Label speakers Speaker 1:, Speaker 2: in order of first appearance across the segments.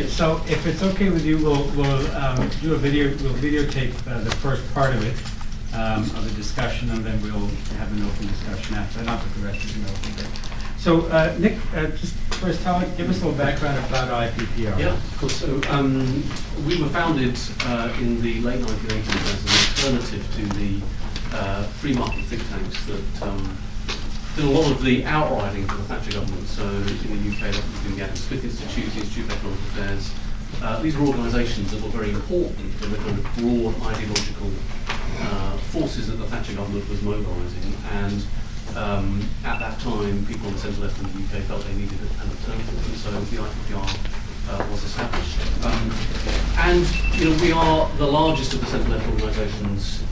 Speaker 1: Okay, so if it's okay with you, we'll do a video. We'll videotape the first part of it, of the discussion, and then we'll have an open discussion after. Not that the rest is open. But. So, Nick, just first give us a little background about IPPR.
Speaker 2: Yeah, of course. So, we were founded in the late 1980s as an alternative to the free market think tanks that did a lot of the outriding for the Thatcher government. So in the UK, that was the Adam Smith Institute, the Institute of Economic Affairs. These were organisations that were very important in the kind of broad ideological forces that the Thatcher government was mobilising. And at that time, people on the centre left in the UK felt they needed an alternative, and so the IPPR was established. And we are the largest of the centre-left organisations.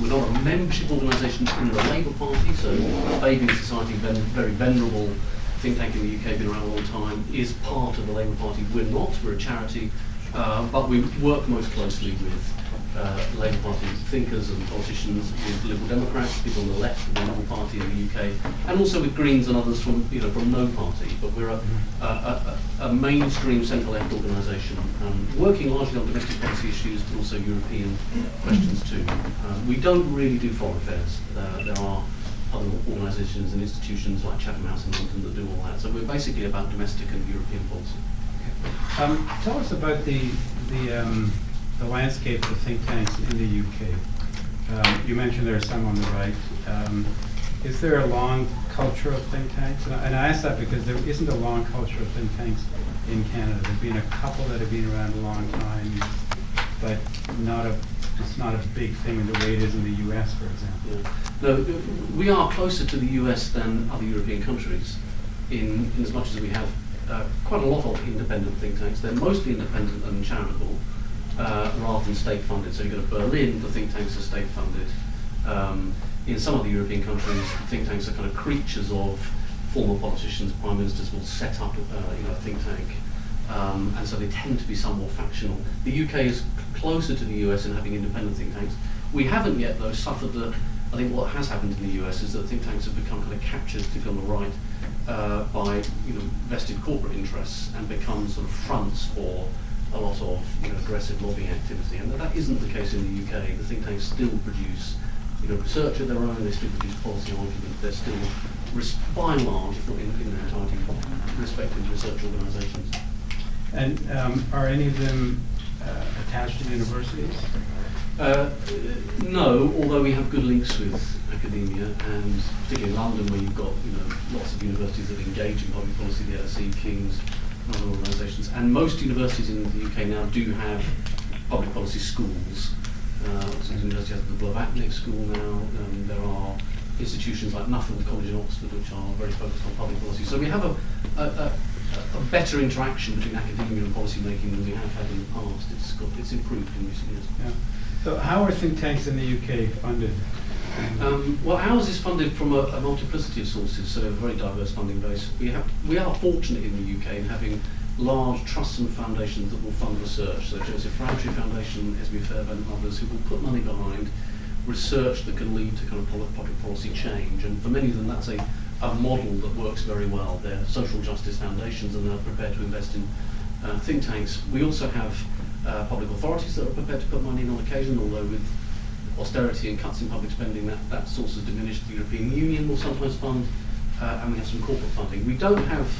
Speaker 2: We're not a membership organisation in the Labour Party, so Fabian Society, very venerable think tank in the UK, been around a long time, is part of the Labour Party. We're not, we're a charity, but we work most closely with Labour Party thinkers and politicians, with Liberal Democrats, people on the left of the Liberal Party in the UK, and also with Greens and others from from no party. But we're a mainstream centre-left organisation, working largely on domestic policy issues, but also European questions too. We don't really do foreign affairs. There are other organisations and institutions like Chatham House in London that do all that. So we're basically about domestic and European policy.
Speaker 1: Tell us about the landscape of think tanks in the UK. You mentioned there are some on the right. Is there a long culture of think tanks? And I ask that because there isn't a long culture of think tanks in Canada. There have been a couple that have been around a long time, but it's not a big thing in the way it is in the US, for example.
Speaker 2: Yeah. No, we are closer to the US than other European countries in as much as we have quite a lot of independent think tanks. They're mostly independent and charitable, rather than state-funded. So you go to Berlin, the think tanks are state-funded. In some of the European countries, the think tanks are kind of creatures of former politicians. Prime ministers will set up a think tank, and so they tend to be somewhat factional. The UK is closer to the US in having independent think tanks. We haven't yet, though, suffered the. I think what has happened in the US is that think tanks have become kind of captured, particularly on the right, by vested corporate interests and become sort of fronts for a lot of aggressive lobbying activity, and that isn't the case in the UK. The think tanks still produce research of their own, they still produce policy argument, they're still, by and large, if not in their entirety, respected research organisations.
Speaker 1: And are any of them attached to universities?
Speaker 2: No, although we have good links with academia, and particularly in London, where you've got lots of universities that engage in public policy, the LSE, King's, and other organisations. And most universities in the UK now do have public policy schools. The University has the Blavatnik School now. There are institutions like Nuffield College in Oxford, which are very focused on public policy. So we have a better interaction between academia and policy making than we have had in the past. It's improved in recent years.
Speaker 1: Yeah. So how are think tanks in the UK funded?
Speaker 2: Well, ours is funded from a multiplicity of sources, so a very diverse funding base. We are fortunate in the UK in having large trusts and foundations that will fund research. So Joseph Rowntree Foundation, Esme Fairbairn and others who will put money behind research that can lead to kind of public policy change. And for many of them, that's a model that works very well. They're social justice foundations and they're prepared to invest in think tanks. We also have public authorities that are prepared to put money in on occasion, although with austerity and cuts in public spending, that source has diminished. The European Union will sometimes fund, and we have some corporate funding. We don't have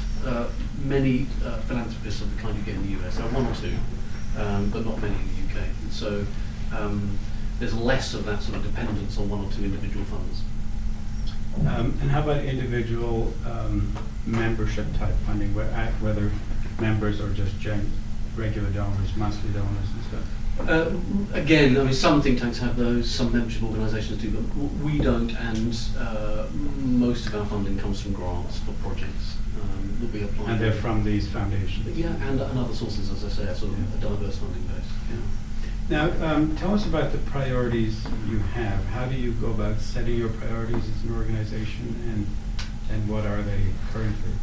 Speaker 2: many philanthropists of the kind you get in the US. There are one or two, but not many in the UK. And so there's less of that sort of dependence on one or two individual funds.
Speaker 1: And how about individual membership type funding, whether members or just regular donors, monthly donors and stuff?
Speaker 2: Again, I mean, some think tanks have those, some membership organisations do, but we don't, and most of our funding comes from grants for projects that we apply.
Speaker 1: And they're from these foundations?
Speaker 2: Yeah, and other sources, as I say, are sort of a diverse funding base. Yeah.
Speaker 1: Now, tell us about the priorities you have. How do you go about setting your priorities as an organisation, and what are they currently?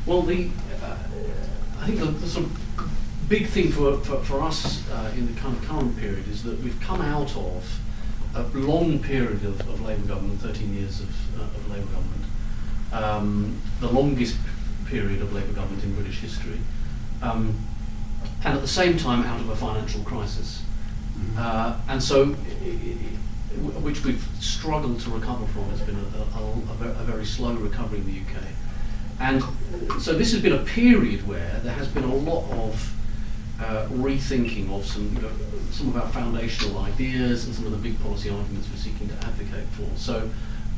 Speaker 2: Well, I think the sort of big thing for us in the kind of current period is that we've come out of a long period of Labour government, 13 years of Labour government, the longest period of Labour government in British history. and at the same time out of a financial crisis. And so, which we've struggled to recover from. It's been a very slow recovery in the UK. And so this has been a period where there has been a lot of rethinking of some of our foundational ideas and some of the big policy arguments we're seeking to advocate for. So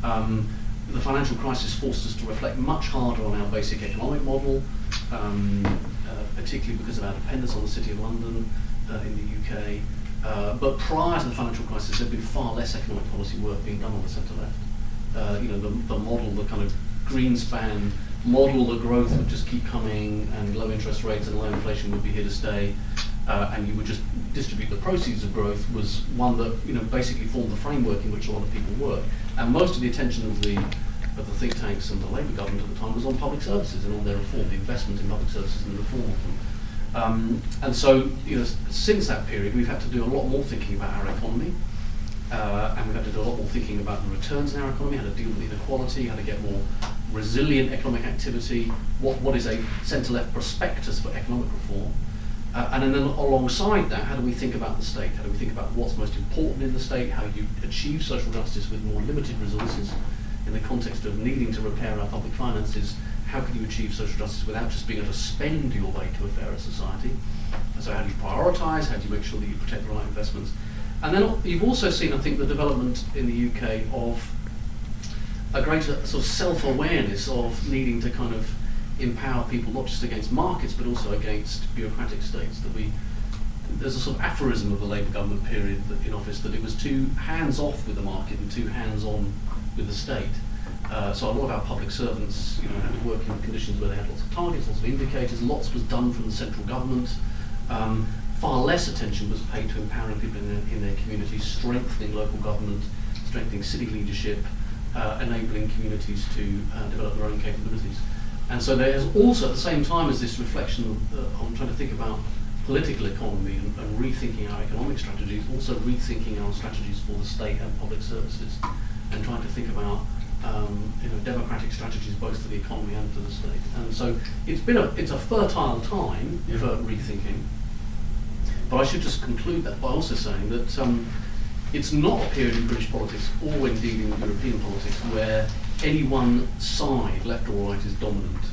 Speaker 2: the financial crisis forced us to reflect much harder on our basic economic model, particularly because of our dependence on the City of London in the UK. But prior to the financial crisis, there had been far less economic policy work being done on the centre-left. The model, the kind of Greenspan model that growth would just keep coming and low interest rates and low inflation would be here to stay, and you would just distribute the proceeds of growth, was one that basically formed the framework in which a lot of people work. And most of the attention of the think tanks and the Labour government at the time was on public services and on their reform, the investment in public services and the reform of them. And so, since that period, we've had to do a lot more thinking about our economy, and we've had to do a lot more thinking about the returns in our economy, how to deal with inequality, how to get more resilient economic activity, what is a centre-left prospectus for economic reform, and then alongside that, how do we think about the state? How do we think about what's most important in the state? How you achieve social justice with more limited resources in the context of needing to repair our public finances? How can you achieve social justice without just being able to spend your way to a fairer society? So how do you prioritise? How do you make sure that you protect the right investments? And then you've also seen, I think, the development in the UK of a greater sort of self-awareness of needing to kind of empower people not just against markets but also against bureaucratic states. There's a sort of aphorism of the Labour government period in office that it was too hands-off with the market and too hands-on with the state. So a lot of our public servants, had to work in conditions where they had lots of targets, lots of indicators, lots was done from the central government. Far less attention was paid to empowering people in their communities, strengthening local government, strengthening city leadership, enabling communities to develop their own capabilities. And so there's also, at the same time as this reflection on trying to think about political economy and rethinking our economic strategies, also rethinking our strategies for the state and public services, and trying to think about democratic strategies both for the economy and for the state. And so it's a fertile time for rethinking. But I should just conclude that by also saying that it's not a period in British politics, or indeed in European politics, where any one side, left or right, is dominant.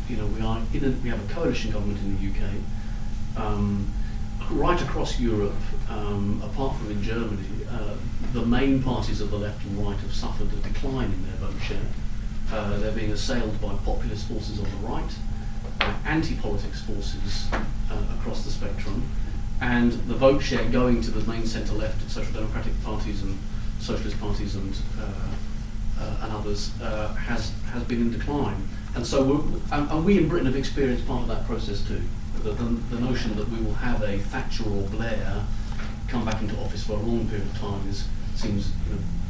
Speaker 2: We have a coalition government in the UK. Right across Europe, apart from in Germany, the main parties of the left and right have suffered a decline in their vote share. They're being assailed by populist forces on the right, by anti-politics forces across the spectrum, and the vote share going to the main centre-left, social democratic parties and socialist parties and others has been in decline. And so we in Britain have experienced part of that process too. The notion that we will have a Thatcher or Blair come back into office for a long period of time seems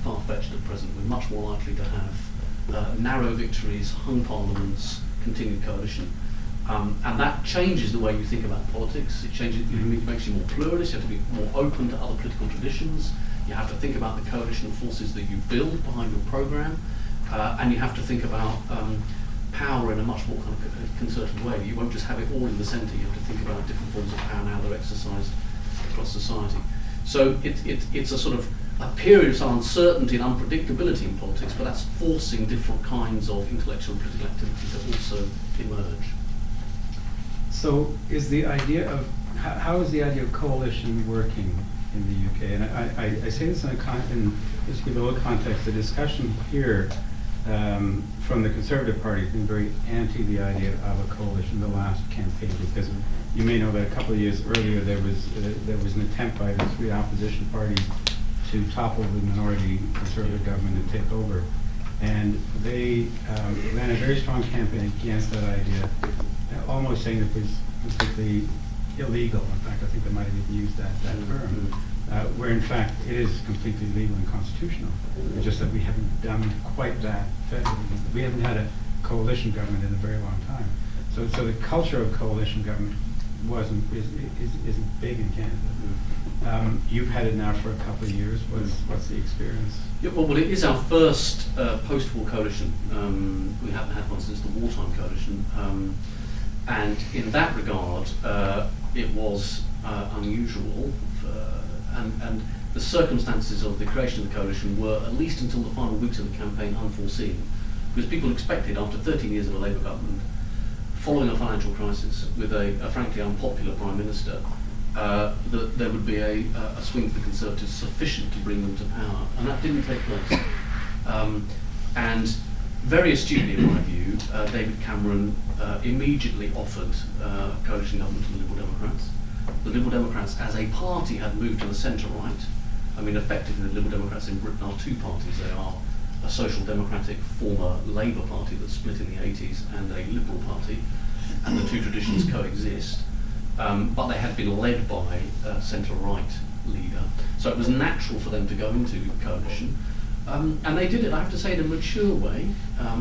Speaker 2: far-fetched at present. We're much more likely to have narrow victories, hung parliaments, continued coalition. And that changes the way you think about politics. It changes. It makes you more pluralist. You have to be more open to other political traditions. You have to think about the coalition of forces that you build behind your programme, and you have to think about power in a much more kind of concerted way. You won't just have it all in the centre. You have to think about different forms of power and how they're exercised across society. So it's a sort of a period of some uncertainty and unpredictability in politics, but that's forcing different kinds of intellectual and political activity to also emerge.
Speaker 1: So is the idea of, how is the idea of coalition working in the UK? And I say this just to give a little context. The discussion here from the Conservative Party has been very anti the idea of a coalition in the last campaign, because you may know that a couple of years earlier there was an attempt by the three opposition parties to topple the minority Conservative government and take over. And they ran a very strong campaign against that idea, almost saying it was completely illegal. In fact, I think they might have even used that term. Where in fact it is completely legal and constitutional. It's just that we haven't done quite that federally. We haven't had a coalition government in a very long time. So the culture of coalition government isn't big in Canada. You've had it now for a couple of years. What's the experience?
Speaker 2: Yeah, well, it is our first post-war coalition. We haven't had one since the wartime coalition. And in that regard, it was unusual, and the circumstances of the creation of the coalition were, at least until the final weeks of the campaign, unforeseen. Because people expected, after 13 years of a Labour government, following a financial crisis with a frankly unpopular Prime Minister, that there would be a swing for the Conservatives sufficient to bring them to power, and that didn't take place. And very astutely, in my view, David Cameron immediately offered coalition government to the Liberal Democrats. The Liberal Democrats, as a party, had moved to the centre-right. I mean, effectively, the Liberal Democrats in Britain are two parties. They are a social democratic former Labour Party that split in the 80s and a Liberal Party, and the two traditions coexist. But they had been led by a centre-right leader, so it was natural for them to go into coalition. And they did it, I have to say, in a mature way.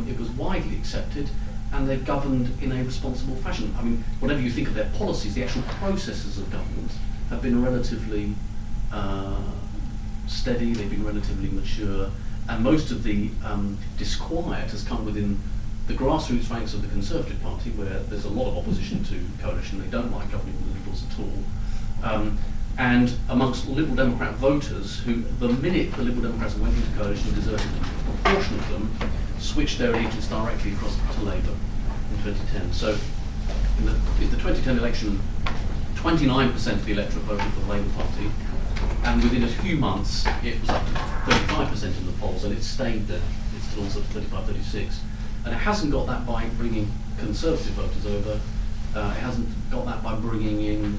Speaker 2: It was widely accepted, and they've governed in a responsible fashion. I mean, whatever you think of their policies, the actual processes of government have been relatively steady, they've been relatively mature, and most of the disquiet has come within the grassroots ranks of the Conservative Party, where there's a lot of opposition to coalition. They don't like governing with the Liberals at all. And amongst Liberal Democrat voters, who, the minute the Liberal Democrats went into coalition and deserted them, a proportion of them switched their allegiance directly across to Labour in 2010. So in the 2010 election, 29% of the electorate voted for the Labour Party, and within a few months it was up to 35% in the polls, and it stayed there. It's still sort of 35, 36. And it hasn't got that by bringing Conservative voters over. It hasn't got that by bringing in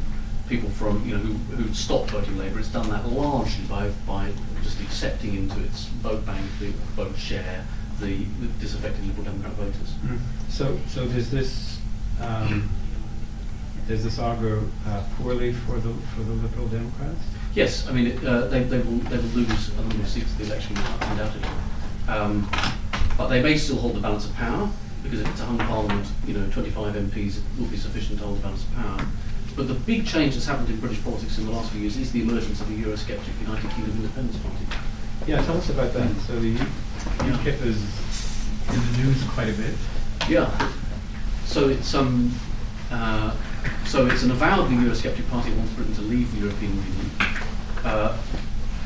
Speaker 2: people from, who stopped voting Labour. It's done that largely by just accepting into its vote bank, the vote share, the disaffected Liberal Democrat voters.
Speaker 1: Mm. So does this augur poorly for the Liberal Democrats?
Speaker 2: Yes, I mean they will lose a number of seats at the election, undoubtedly. But they may still hold the balance of power, because if it's a hung parliament, 25 MPs will be sufficient to hold the balance of power. But the big change that's happened in British politics in the last few years is the emergence of the Eurosceptic United Kingdom Independence Party.
Speaker 1: Yeah, tell us about that. So the UKIP is in the news quite a bit.
Speaker 2: Yeah. So it's an avowedly Eurosceptic party that wants Britain to leave the European Union.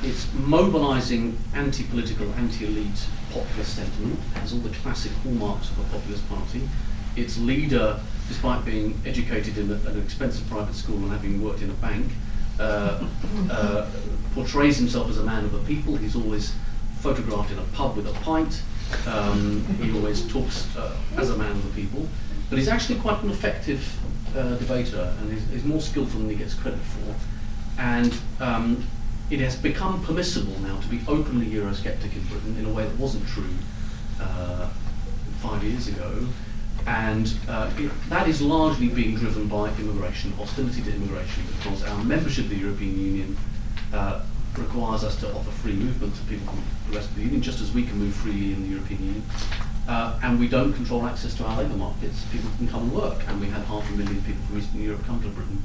Speaker 2: It's mobilising anti-political, anti-elite populist sentiment. It has all the classic hallmarks of a populist party. Its leader, despite being educated in an expensive private school and having worked in a bank, portrays himself as a man of the people. He's always photographed in a pub with a pint. He always talks as a man of the people. But he's actually quite an effective debater, and he's more skillful than he gets credit for. And it has become permissible now to be openly Eurosceptic in Britain in a way that wasn't true 5 years ago. And that is largely being driven by immigration, hostility to immigration, because our membership of the European Union requires us to offer free movement to people from the rest of the Union, just as we can move freely in the European Union. And we don't control access to our labour markets. People can come and work, and we had 500,000 people from Eastern Europe come to Britain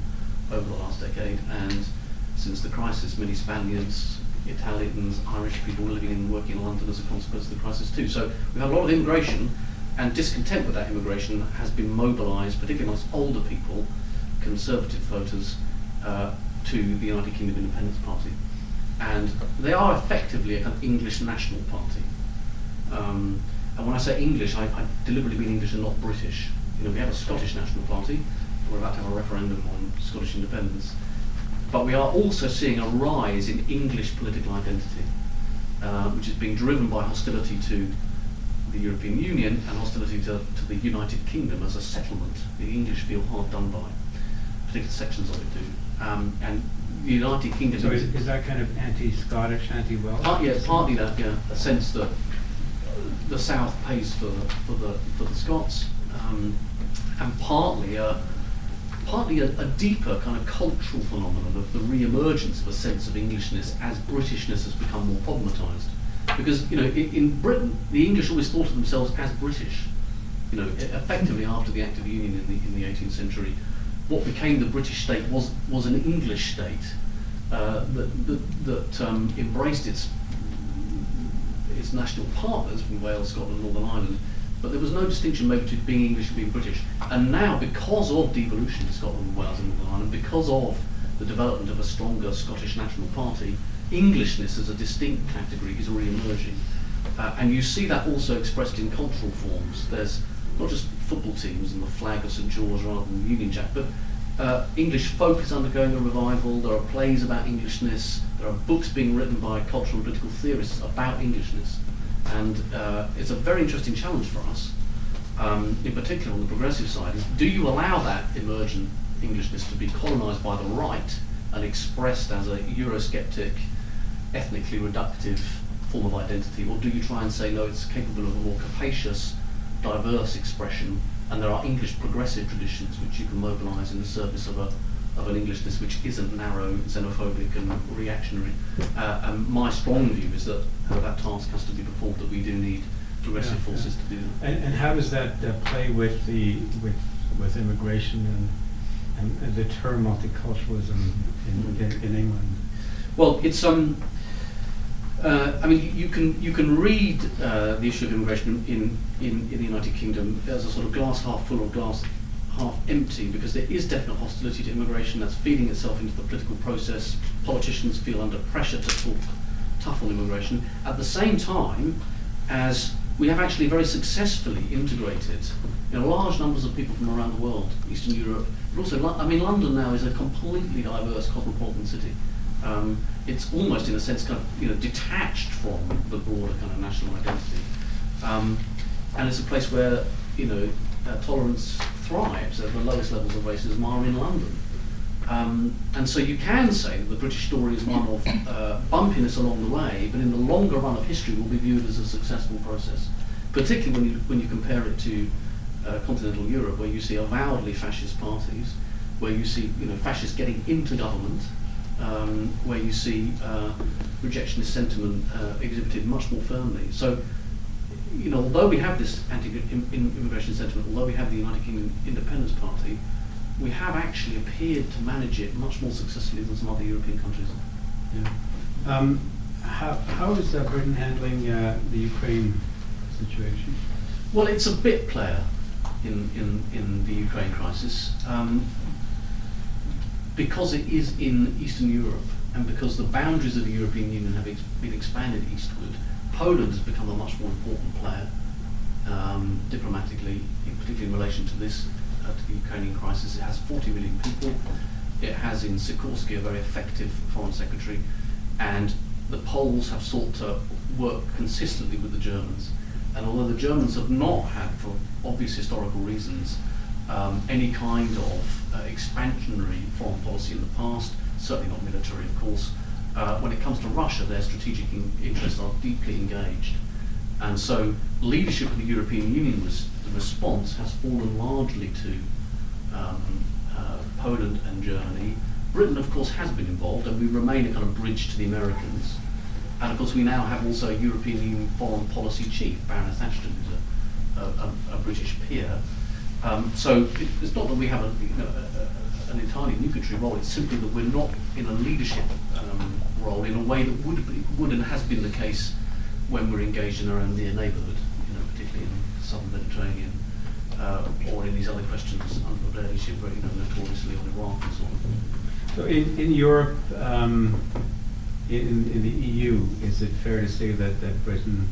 Speaker 2: over the last decade. And since the crisis, many Spaniards, Italians, Irish people living and working in London as a consequence of the crisis too. So we have a lot of immigration, and discontent with that immigration has been mobilised, particularly amongst older people, Conservative voters, to the United Kingdom Independence Party. And they are effectively a kind of English national party. And when I say English, I deliberately mean English and not British. We have a Scottish National Party. We're about to have a referendum on Scottish independence. But we are also seeing a rise in English political identity, which is being driven by hostility to the European Union and hostility to the United Kingdom as a settlement. The English feel hard done by, particular sections of it do. And the United Kingdom...
Speaker 1: So is that kind of anti-Scottish, anti-Welsh?
Speaker 2: Yes, partly that, yeah. A sense that the South pays for the Scots, and partly a deeper kind of cultural phenomenon of the re-emergence of a sense of Englishness as Britishness has become more problematized. Because in Britain, the English always thought of themselves as British. Effectively after the Act of Union in the 18th century, what became the British state was an English state that embraced its national partners from Wales, Scotland, Northern Ireland, but there was no distinction made between being English and being British. And now, because of devolution in Scotland, Wales and Northern Ireland, because of the development of a stronger Scottish National Party, Englishness as a distinct category is re-emerging. And you see that also expressed in cultural forms. There's not just football teams and the flag of St George rather than the Union Jack, but English folk is undergoing a revival. There are plays about Englishness. There are books being written by cultural and political theorists about Englishness. And it's a very interesting challenge for us, in particular on the progressive side. Do you allow that emergent Englishness to be colonised by the right and expressed as a Eurosceptic, ethnically reductive form of identity, or do you try and say, no, it's capable of a more capacious, diverse expression, and there are English progressive traditions which you can mobilise in the service of an Englishness which isn't narrow, xenophobic and reactionary. And my strong view is that that task has to be performed, that we do need progressive forces to do that.
Speaker 1: And how does that play with with immigration and the term multiculturalism in England?
Speaker 2: Well, it's I mean, you can read the issue of immigration in the United Kingdom as a sort of glass half full or glass half empty, because there is definite hostility to immigration that's feeding itself into the political process. Politicians feel under pressure to talk tough on immigration. At the same time, as we have actually very successfully integrated large numbers of people from around the world, Eastern Europe, but also, I mean, London now is a completely diverse cosmopolitan city. It's almost, in a sense, kind of detached from the broader kind of national identity, and it's a place where tolerance thrives. At the lowest levels of racism are in London, and so you can say that the British story is one of bumpiness along the way, but in the longer run of history will be viewed as a successful process, particularly when you compare it to continental Europe, where you see avowedly fascist parties, where you see fascists getting into government. Where you see rejectionist sentiment exhibited much more firmly. So, although we have this anti-immigration sentiment, although we have the United Kingdom Independence Party, we have actually appeared to manage it much more successfully than some other European countries.
Speaker 1: Yeah. How is Britain handling the Ukraine situation?
Speaker 2: Well, it's a bit player in the Ukraine crisis. Because it is in Eastern Europe, and because the boundaries of the European Union have been expanded eastward, Poland has become a much more important player diplomatically, particularly in relation to this, to the Ukrainian crisis. It has 40 million people. It has in Sikorsky a very effective foreign secretary, and the Poles have sought to work consistently with the Germans. And although the Germans have not had, for obvious historical reasons, any kind of expansionary foreign policy in the past, certainly not military, of course. When it comes to Russia, their strategic interests are deeply engaged. And so leadership of the European Union, the response has fallen largely to Poland and Germany. Britain, of course, has been involved, and we remain a kind of bridge to the Americans. And of course, we now have also a European Union foreign policy chief, Baroness Ashton, who's a British peer. So it's not that we have an entirely nugatory role, it's simply that we're not in a leadership role in a way that would and has been the case when we're engaged in our own near neighbourhood, particularly in the southern Mediterranean, or in these other questions under the Blair leadership, notoriously on Iraq and so on.
Speaker 1: So in Europe, in the EU, is it fair to say that Britain,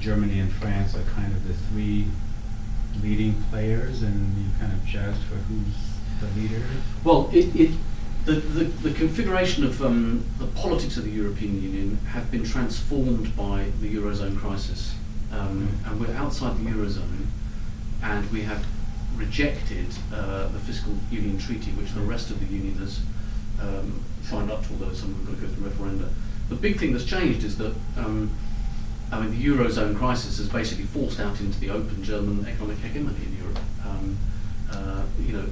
Speaker 1: Germany and France are kind of the three leading players, and you kind of joust for who's the leader?
Speaker 2: Well, the configuration of the politics of the European Union have been transformed by the Eurozone crisis. And we're outside the Eurozone, and we have rejected the Fiscal Union Treaty, which the rest of the Union has signed up to, although some of them are going to go through referenda. The big thing that's changed is that the Eurozone crisis has basically forced out into the open German economic hegemony in Europe.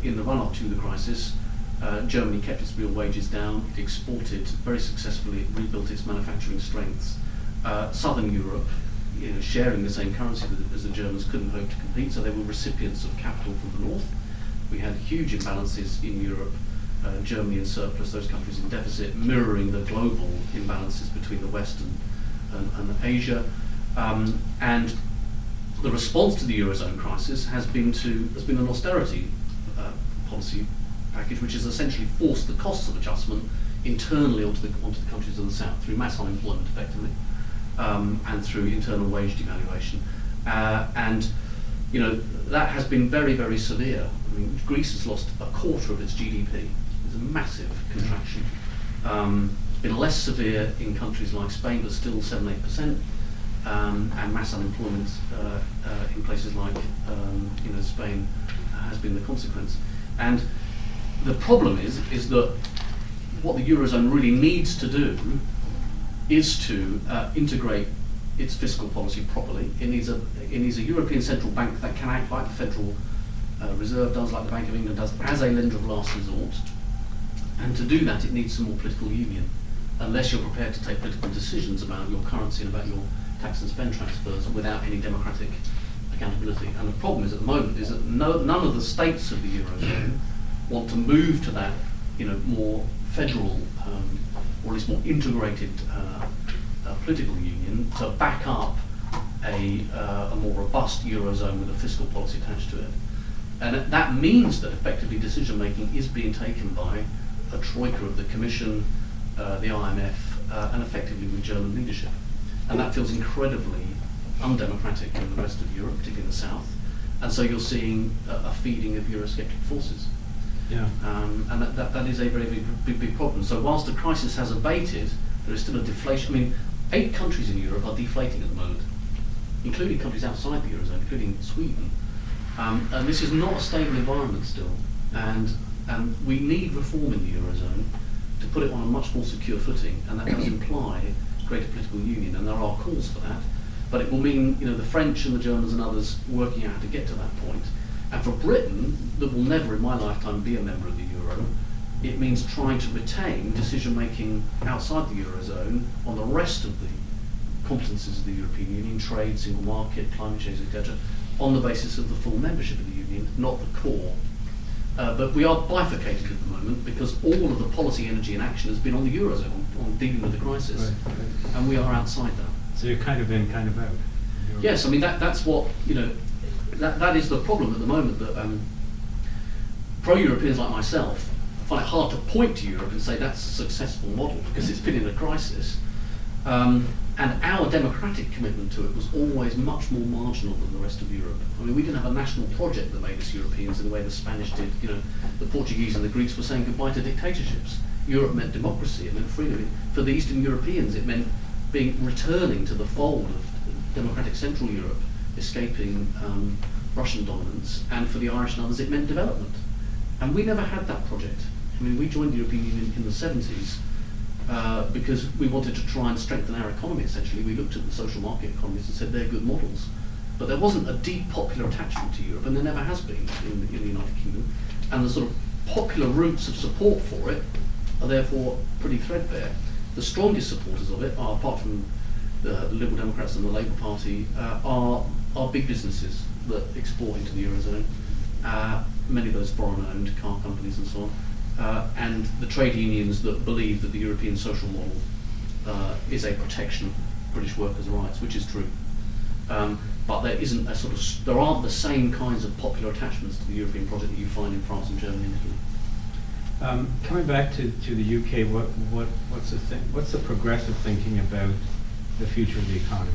Speaker 2: In the run-up to the crisis, Germany kept its real wages down, it exported very successfully, it rebuilt its manufacturing strengths. Southern Europe, sharing the same currency as the Germans, couldn't hope to compete, so they were recipients of capital from the north. We had huge imbalances in Europe, Germany in surplus, those countries in deficit, mirroring the global imbalances between the West and Asia, and the response to the Eurozone crisis has been an austerity policy package, which has essentially forced the costs of adjustment internally onto the countries of the south through mass unemployment, effectively, and through internal wage devaluation, and that has been very, very severe. I mean, Greece has lost a quarter of its GDP. It's a massive contraction. It's been less severe in countries like Spain, but still 7-8%, and mass unemployment in places like Spain has been the consequence. And the problem is that what the Eurozone really needs to do is to integrate its fiscal policy properly. It needs a European Central Bank that can act like the Federal Reserve does, like the Bank of England does, as a lender of last resort. And to do that, it needs some more political union, unless you're prepared to take political decisions about your currency and about your tax and spend transfers without any democratic accountability. And the problem is at the moment is that none of the states of the Eurozone want to move to that more federal, or at least more integrated political union to back up a more robust Eurozone with a fiscal policy attached to it. And that means that effectively decision making is being taken by a troika of the Commission, the IMF, and effectively with German leadership. And that feels incredibly undemocratic in the rest of Europe, particularly in the south. And so you're seeing a feeding of Eurosceptic forces.
Speaker 1: Yeah.
Speaker 2: And that is a very big problem. So whilst the crisis has abated, there is still a deflation. I mean, 8 countries in Europe are deflating at the moment, including countries outside the Eurozone, including Sweden. And this is not a stable environment still. And we need reform in the Eurozone to put it on a much more secure footing, and that does imply greater political union, and there are calls for that. But it will mean the French and the Germans and others working out how to get to that point. And for Britain, that will never in my lifetime be a member of the Euro, it means trying to retain decision-making outside the Eurozone on the rest of the competences of the European Union, trade, single market, climate change, etc., on the basis of the full membership of the Union, not the core. But we are bifurcated at the moment because all of the policy, energy and action has been on the Eurozone, on dealing with the crisis, right. And we are outside that.
Speaker 1: So you're kind of in, kind of out.
Speaker 2: Yes, I mean that's what, that is the problem at the moment, that pro-Europeans like myself find it hard to point to Europe and say that's a successful model because it's been in a crisis. And our democratic commitment to it was always much more marginal than the rest of Europe. I mean, we didn't have a national project that made us Europeans in the way the Spanish did. The Portuguese and the Greeks were saying goodbye to dictatorships. Europe meant democracy, it meant freedom. For the Eastern Europeans, it meant returning to the fold of democratic Central Europe, escaping Russian dominance. And for the Irish and others, it meant development. And we never had that project. I mean, we joined the European Union in the 70s. Because we wanted to try and strengthen our economy, essentially. We looked at the social market economies and said they're good models. But there wasn't a deep popular attachment to Europe, and there never has been in the United Kingdom. And the sort of popular roots of support for it are therefore pretty threadbare. The strongest supporters of it, apart from the Liberal Democrats and the Labour Party, are big businesses that export into the Eurozone. Many of those foreign-owned car companies and so on. And the trade unions that believe that the European social model is a protection of British workers' rights, which is true. But there isn't there aren't the same kinds of popular attachments to the European project that you find in France and Germany and Italy.
Speaker 1: Coming back to the UK, what's the progressive thinking about the future of the economy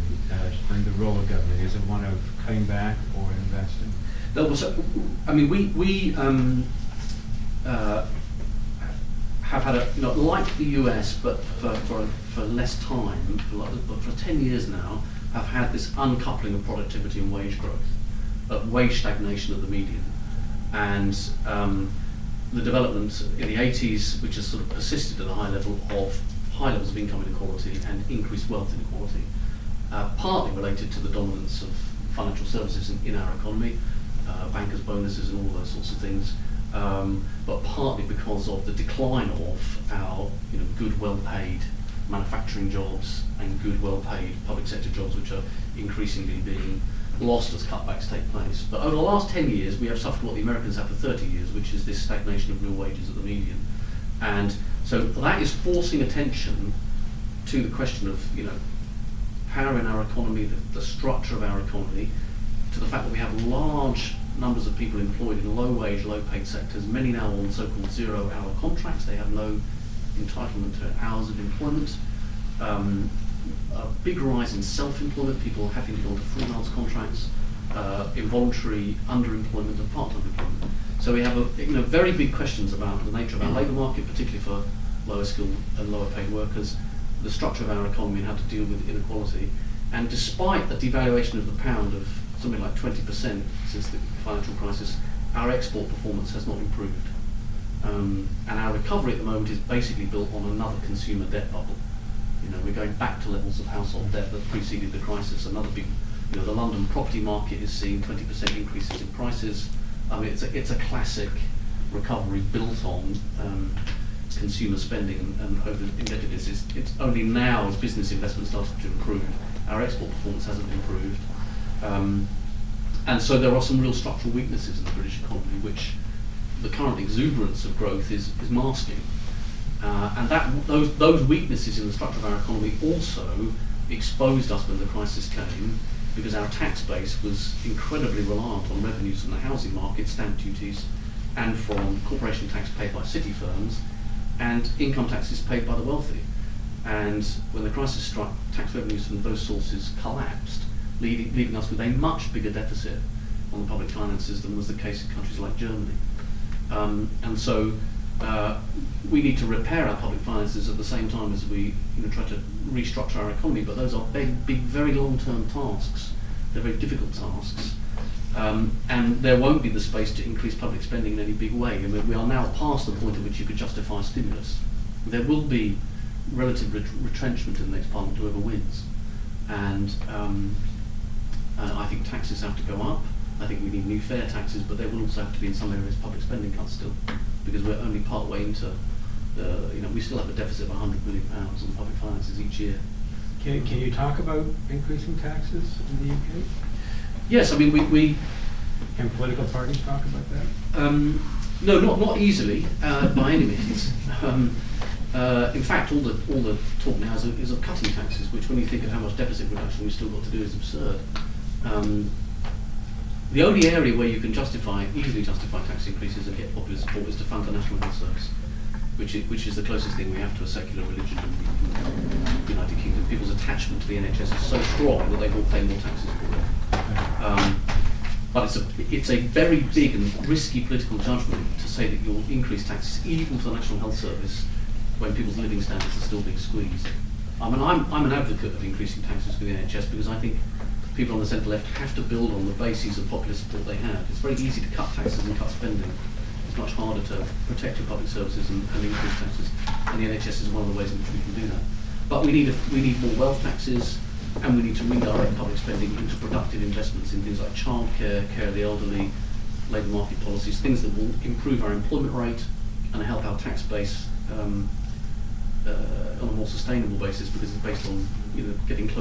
Speaker 1: and the role of government? Is it one of cutting back or investing?
Speaker 2: We have had like the US, but for less time, but for 10 years now, have had this uncoupling of productivity and wage growth, wage stagnation at the median, and the development in the 80s, which has sort of persisted at a high levels of income inequality and increased wealth inequality, partly related to the dominance of financial services in our economy, bankers' bonuses and all those sorts of things. But partly because of the decline of our good, well-paid manufacturing jobs and good, well-paid public sector jobs, which are increasingly being lost as cutbacks take place. But over the last 10 years, we have suffered what the Americans have for 30 years, which is this stagnation of real wages at the median. And so that is forcing attention to the question of power in our economy, the structure of our economy, to the fact that we have large numbers of people employed in low-wage, low-paid sectors, many now on so-called zero-hour contracts. They have no entitlement to hours of employment. A big rise in self-employment, people having to go to freelance contracts, involuntary underemployment and part-time employment. So we have very big questions about the nature of our labour market, particularly for lower skilled and lower paid workers, the structure of our economy and how to deal with inequality. And despite the devaluation of the pound of something like 20% since the financial crisis, our export performance has not improved. And our recovery at the moment is basically built on another consumer debt bubble. We're going back to levels of household debt that preceded the crisis. Another big, the London property market is seeing 20% increases in prices. I mean, it's a classic recovery built on consumer spending and over indebtedness. It's only now as business investment started to improve, our export performance hasn't improved. And so there are some real structural weaknesses in the British economy, which the current exuberance of growth is masking. And those weaknesses in the structure of our economy also exposed us when the crisis came, because our tax base was incredibly reliant on revenues from the housing market, stamp duties, and from corporation tax paid by city firms, and income taxes paid by the wealthy. And when the crisis struck, tax revenues from those sources collapsed, leaving us with a much bigger deficit on the public finances than was the case in countries like Germany. And so we need to repair our public finances at the same time as we try to restructure our economy, but those are big, very long-term tasks. They're very difficult tasks. And there won't be the space to increase public spending in any big way. I mean, we are now past the point at which you could justify stimulus. There will be relative retrenchment in the next parliament, whoever wins. And I think taxes have to go up. I think we need new fair taxes, but there will also have to be, in some areas, public spending cuts still, because we're only part way into we still have a deficit of £100 million on public finances each year.
Speaker 1: Can you talk about increasing taxes in the UK?
Speaker 2: Yes, I mean we
Speaker 1: Can political parties talk about that?
Speaker 2: No, not easily by any means. In fact, all the talk now is of cutting taxes, which, when you think of how much deficit reduction we've still got to do, is absurd. The only area where you can easily justify tax increases and get popular support is to fund the National Health Service, which is the closest thing we have to a secular religion in the United Kingdom. People's attachment to the NHS is so strong that they will pay more taxes for it. But it's a very big and risky political judgment to say that you'll increase taxes even for the National Health Service when people's living standards are still being squeezed. I mean, I'm an advocate of increasing taxes for the NHS because I think people on the centre left have to build on the bases of popular support they have. It's very easy to cut taxes and cut spending. It's much harder to protect your public services and increase taxes. And the NHS is one of the ways in which we can do that. But we need more wealth taxes, and we need to redirect public spending into productive investments in things like childcare, care of the elderly, labour market policies, things that will improve our employment rate and help our tax base on a more sustainable basis, because it's based on getting close